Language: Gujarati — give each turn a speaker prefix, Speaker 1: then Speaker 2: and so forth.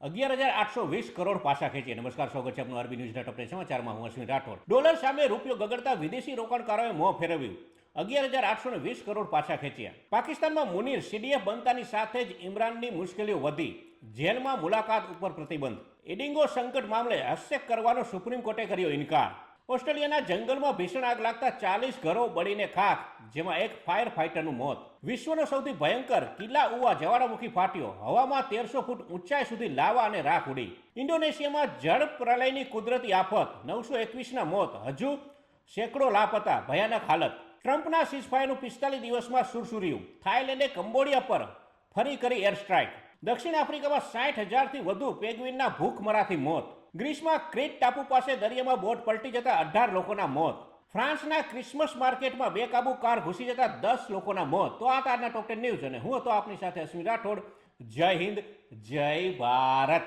Speaker 1: 11,820 કરોડ પાછા ખેંચી. નમસ્કાર, સ્વાગત છે આપનું આરબી ન્યૂઝના ટોપ 10 સમાચારમાં. હું અશ્વિન રાઠોડ. ડોલર સામે રૂપિયો ગગડતા વિદેશી રોકાણકારોએ મોં ફેરવ્યું. 11,820 કરોડ પાછા ખેંચ્યા. પાકિસ્તાનમાં મુનીર સીડીએફ બનતાની સાથે જ ઇમરાનની મુશ્કેલીઓ વધી. જેલમાં મુલાકાત ઉપર પ્રતિબંધ. એડિંગો સંકટ મામલે હસ્તક્ષેપ કરવાનો સુપ્રીમ કોર્ટે કર્યો ઇનકાર. ઓસ્ટ્રેલિયાના જંગલમાં ભીષણ આગ લાગતા 40 ઘરો બળીને ખાખ, જેમાં એક ફાયર ફાઇટરનું મોત. વિશ્વનો સૌથી ભયંકર કિલ્લા જ્વાળામુખી ફાટ્યો. હવામાં 1300 ફૂટ ઊંચાઈ સુધી લાવા અને રાખ ઉડી. ઇન્ડોનેશિયામાં જળ પ્રલયની કુદરતી આફત, 921ના મોત, હજુ સેંકડો લાપતા, ભયાનક હાલત. ટ્રમ્પના સીઝફાયરનું 45 દિવસમાં સુરસુર્યું. થાઇલેન્ડે કંબોડિયા પર ફરી કરી એર સ્ટ્રાઇક. દક્ષિણ આફ્રિકામાં 60,000થી વધુ પેંગ્વિનના ભૂખમરાથી મોત. ગ્રીસમાં ક્રીટ ટાપુ પાસે દરિયામાં બોટ પલટી જતા 18 લોકોના મોત. ફ્રાન્સના ક્રિસમસ માર્કેટમાં બેકાબુ કાર ઘૂસી જતા 10 લોકોના મોત. તો આ તારના ટોપ 10 ન્યૂઝ અને હું હતો આપની સાથે અશ્વિન રાઠોડ. જય હિન્દ, જય ભારત.